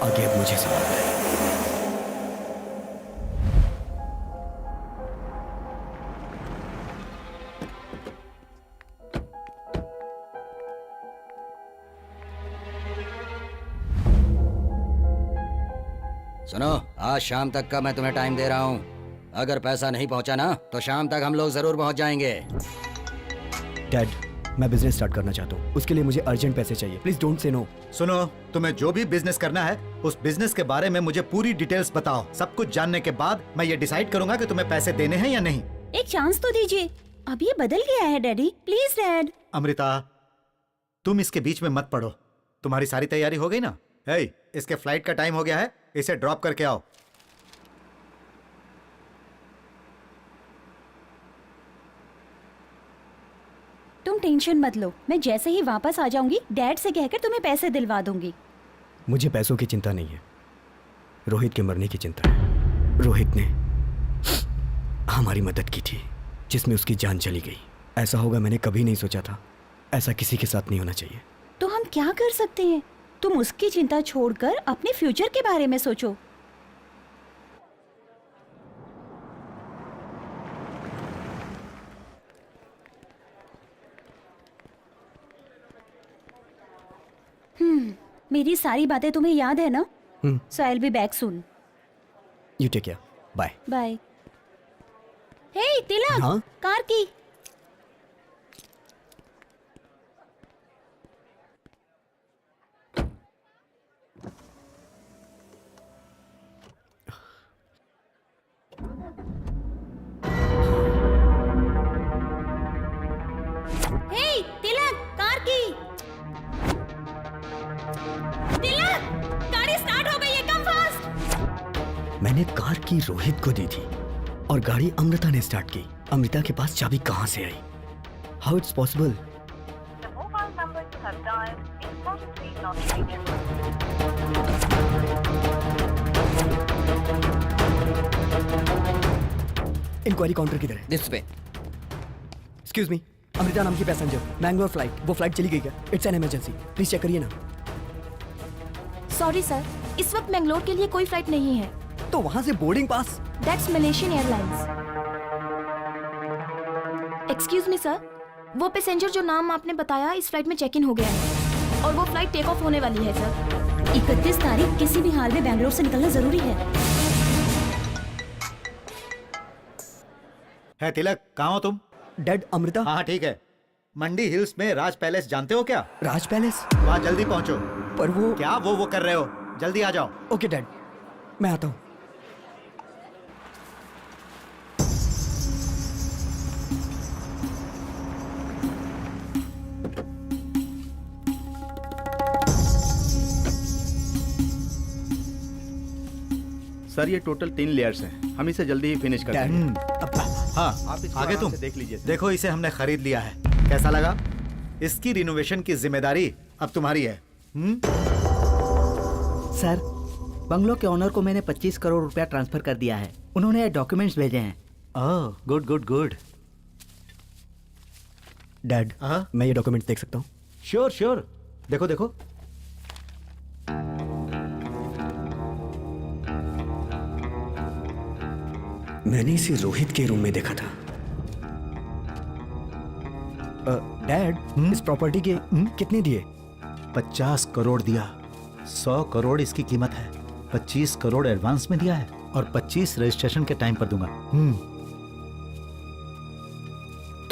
आगे अब मुझे संभालना है। सुनो, आज शाम तक का मैं तुम्हें टाइम दे रहा हूँ। अगर पैसा नहीं पहुँचा ना तो शाम तक हम लोग जरूर पहुँच जाएंगे। डैड, मैं बिजनेस स्टार्ट करना चाहता हूँ, उसके लिए मुझे अर्जेंट पैसे चाहिए। Please don't say no. सुनो, तुम्हें जो भी बिजनेस करना है उस बिजनेस के बारे में मुझे पूरी डिटेल्स बताओ। सब कुछ जानने के बाद मैं ये डिसाइड करूंगा कि तुम्हें पैसे देने हैं या नहीं। एक चांस तो दीजिए। अब ये बदल गया है डैडी, प्लीज डैड। अमृता, तुम इसके बीच में मत पड़ो। तुम्हारी सारी तैयारी हो गई ना? हे, इसके फ्लाइट का टाइम हो गया है, इसे ड्रॉप करके आओ। तुम टेंशन मत लो, मैं जैसे ही वापस आ जाऊंगी डैड से कहकर तुम्हें पैसे दिलवा दूंगी। मुझे पैसों की चिंता नहीं है, रोहित के मरने की चिंता है। रोहित ने हमारी मदद की थी जिसमें उसकी जान चली गई। ऐसा होगा मैंने कभी नहीं सोचा था। ऐसा किसी के साथ नहीं होना चाहिए। तो हम क्या कर सकते हैं? तुम उसकी चिंता छोड़कर अपने फ्यूचर के बारे में सोचो। मेरी सारी बातें तुम्हें याद है ना? So I will be back soon. You take care, bye. Bye. Hey Tilak, हाँ? कार की। हे तिलक, कार की। तिलक, गाड़ी स्टार्ट हो गई है, कम फास्ट। मैंने कार की रोहित को दी थी और गाड़ी अमृता ने स्टार्ट की। अमृता के पास चाबी कहां से आई? How it's possible? Inquiry counter किधर है? दिस पे। एक्सक्यूज मी, अमृता नाम की पैसेंजर, मैंगलोर फ्लाइट। वो फ्लाइट चली गई क्या? It's an emergency, please check करिए ना। सॉरी सर, इस वक्त मैंगलोर के लिए कोई फ्लाइट नहीं है। तो वहां से boarding pass? That's Malaysian airlines. Excuse me sir, वो पैसेंजर जो नाम आपने बताया इस फ्लाइट में चेक इन हो गया है और वो फ्लाइट टेक ऑफ होने वाली है सर। 31 तारीख किसी भी हाल में बैंगलोर से निकलना जरूरी है। है तिलक, कहाँ हो तुम? डैड, अमृता। हाँ ठीक है। मंडी हिल्स में राज पैलेस जानते हो क्या? राज पैलेस? वहाँ जल्दी पहुँचो। पर वो क्या वो कर रहे हो? जल्दी आ जाओ। ओके डैड, मैं आता हूँ। सर ये टोटल 3 लेयर्स हैं, हम इसे जल्दी ही फिनिश कर देंगे। हाँ, आप इसको आगे आराम तुम से देख लीजिए। देखो, इसे हमने खरीद लिया है। कैसा लगा? इसकी रिनोवेशन की जिम्मेदारी अब तुम्हारी है। सर, बंगलो के ओनर को मैंने 25 करोड़ रुपया ट्रांसफर कर दिया है। उन्होंने डॉक्यूमेंट्स भेजे हैं। ओह, गुड गुड गुड। डैड, मैं ये डॉक्यूमेंट देख सकता हूँ? श्योर श्योर, देखो देखो। मैंने इसे रोहित के रूम में देखा था। डैड, इस प्रॉपर्टी के कितने दिए? 50 करोड़ दिया। 100 करोड़ इसकी कीमत है। 25 करोड़ एडवांस में दिया है और 25 रजिस्ट्रेशन के टाइम पर दूंगा।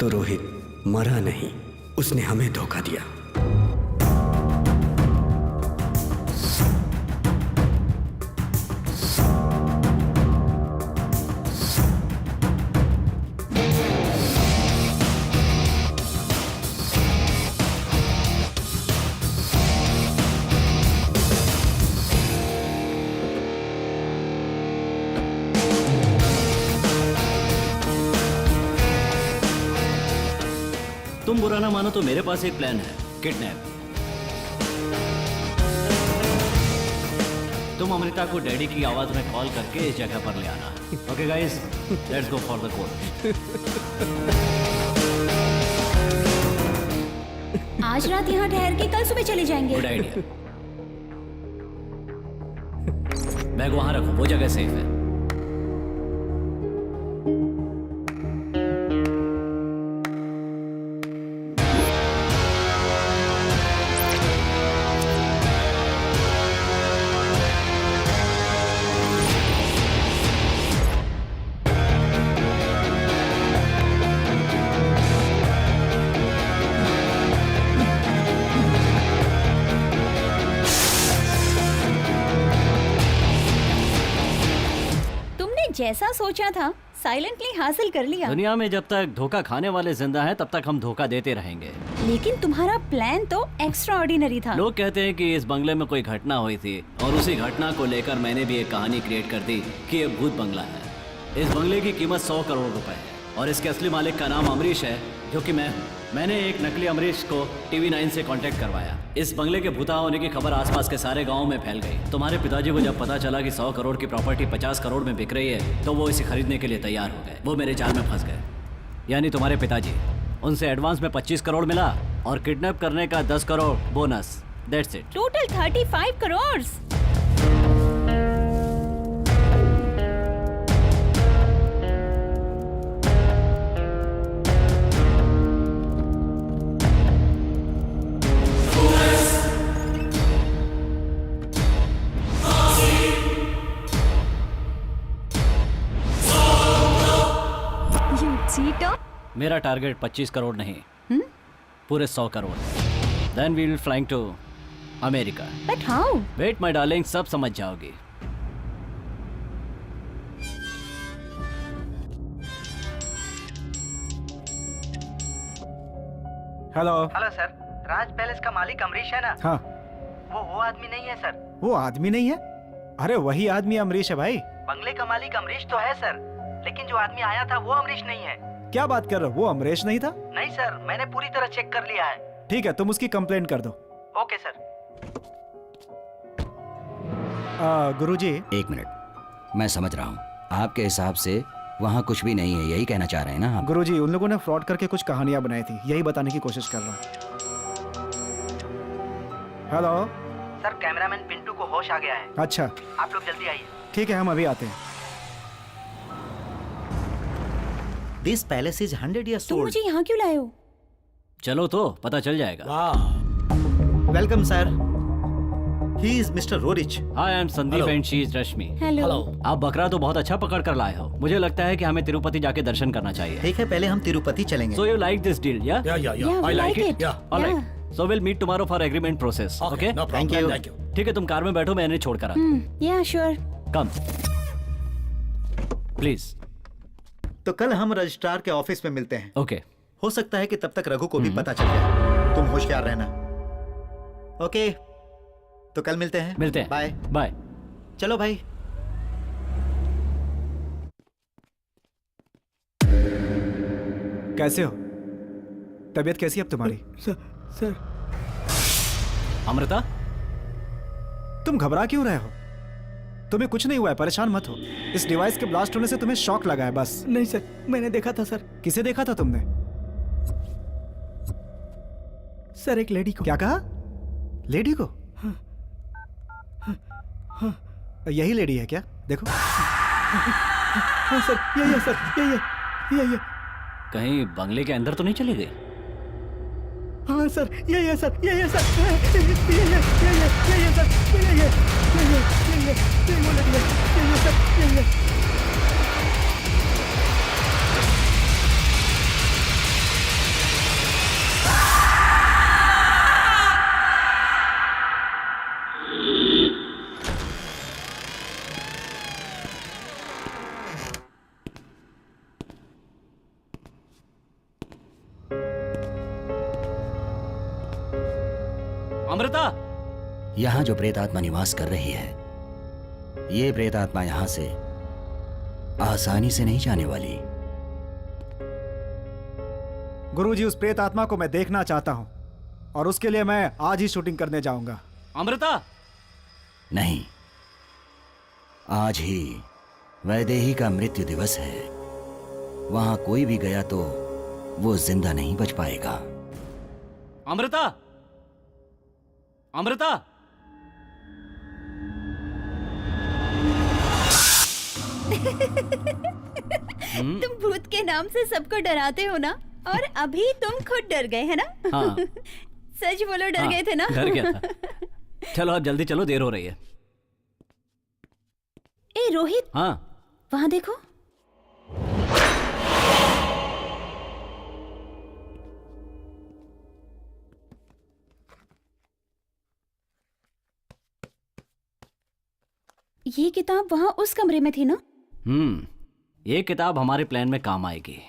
तो रोहित मरा नहीं, उसने हमें धोखा दिया। तुम बुरा ना मानो तो मेरे पास एक प्लान है, किडनैप। तुम अमृता को डैडी की आवाज में कॉल करके इस जगह पर ले आना। Okay guys, let's go for the court. आज रात यहाँ ठहर के कल सुबह चले जाएंगे। Good idea. बैग वहां रखो, वो जगह सेफ है। तुमने जैसा सोचा था साइलेंटली हासिल कर लिया। दुनिया में जब तक धोखा खाने वाले जिंदा हैं, तब तक हम धोखा देते रहेंगे। लेकिन तुम्हारा प्लान तो एक्स्ट्रा ऑर्डिनरी था। लोग कहते हैं कि इस बंगले में कोई घटना हुई थी और उसी घटना को लेकर मैंने भी एक कहानी क्रिएट कर दी कि ये भूत बंगला है। इस बंगले की कीमत 100 करोड़ रुपए है और इसके असली मालिक का नाम अमरीश है, जो कि मैंने एक नकली अमरीश को TV9 से कांटेक्ट करवाया। इस बंगले के भूता होने की खबर आसपास के सारे गांव में फैल गई। तुम्हारे पिताजी को जब पता चला कि 100 करोड़ की प्रॉपर्टी 50 करोड़ में बिक रही है, तो वो इसे खरीदने के लिए तैयार हो गए। वो मेरे जाल में फंस गए, यानी तुम्हारे पिताजी। उनसे एडवांस में 25 करोड़ मिला और किडनैप करने का 10 crore bonus. That's it. Total 35 crore. मेरा टारगेट 25 करोड़ नहीं, पूरे 100 crore. Then we will flying to America. But how? Wait my darling, सब समझ जाओगी। Hello. Hello sir, Raj palace का मालिक अमरीश है ना? हाँ। वो आदमी नहीं है सर। वो आदमी नहीं है? अरे वही आदमी अमरीश है भाई। बंगले का मालिक अमरीश तो है सर, लेकिन जो आदमी आया था वो अमरीश नहीं है। क्या बात कर रहे हो? वो अमरीश नहीं था? नहीं सर, मैंने पूरी तरह चेक कर लिया है। ठीक है, तुम उसकी कंप्लेंट कर दो। Okay sir. गुरुजी। एक मिनट, मैं समझ रहा हूँ। आपके हिसाब से वहाँ कुछ भी नहीं है, यही कहना चाह रहे हैं ना आप? गुरुजी, उन लोगों ने फ्रॉड करके कुछ कहानियां बनाई थी, यही बताने की कोशिश कर रहा हूँ। हेलो सर, कैमरामैन पिंटू को होश आ गया है। अच्छा, आप लोग जल्दी आइए। ठीक है, हम अभी आते हैं। This palace is 100 years तुम old. मुझे यहाँ क्यों लाए हो? चलो तो पता चल जाएगा। Welcome, sir. He is Mr. Rorich. Hi, I am Sandeep and she is Rashmi. Hello. आप बकरा तो बहुत अच्छा पकड़ कर लाए हो। मुझे लगता है कि हमें तिरुपति जाके दर्शन करना चाहिए। ठीक है, पहले हम तिरुपति चलेंगे। So you like this deal, yeah? Yeah, I like it. All right. So we'll meet tomorrow for agreement process. Okay? No problem. Thank you. ठीक है, तुम कार में बैठो, मैं इन्हें छोड़ कर आता हूँ। Yeah, sure. Come. Please. तो कल हम रजिस्ट्रार के ऑफिस में मिलते हैं। Okay. हो सकता है कि तब तक रघु को भी पता चल जाए। तुम होशियार रहना। ओके, तो कल मिलते हैं। मिलते हैं। Bye bye. चलो भाई। कैसे हो? तबीयत कैसी है अब तुम्हारी? सर। अमृता, तुम घबरा क्यों रहे हो? तुम्हें कुछ नहीं हुआ है, परेशान मत हो। इस डिवाइस के ब्लास्ट होने से तुम्हें शॉक लगा है बस। नहीं सर, मैंने देखा था सर। किसे देखा था तुमने? सर, एक लेडी को। क्या कहा? लेडी को? यही लेडी है क्या? देखो। हाँ सर, यही है सर, यही है। कहीं बंगले के अंदर तो नहीं चली गई? हाँ सर, यही है सर, यही है सर, यही है सर, यही है सर, यही है। अमृता, यहाँ जो प्रेतात्मा निवास कर रही है, ये प्रेतात्मा यहाँ से आसानी से नहीं जाने वाली। गुरुजी, उस प्रेत आत्मा को मैं देखना चाहता हूँ और उसके लिए मैं आज ही शूटिंग करने जाऊंगा। अमृता, नहीं, आज ही वैदेही का मृत्यु दिवस है। वहां कोई भी गया तो वो जिंदा नहीं बच पाएगा। अमृता, अमृता। तुम भूत के नाम से सबको डराते हो ना, और अभी तुम खुद डर गए है ना? हाँ। सच बोलो, डर गए थे ना? डर गया था। चलो अब जल्दी चलो, देर हो रही है। ए रोहित, हाँ वहां देखो। ये किताब वहां उस कमरे में थी ना? ये किताब हमारे प्लान में काम आएगी।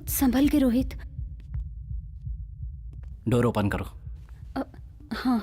संभल के रोहित। डोर ओपन करो। हाँ।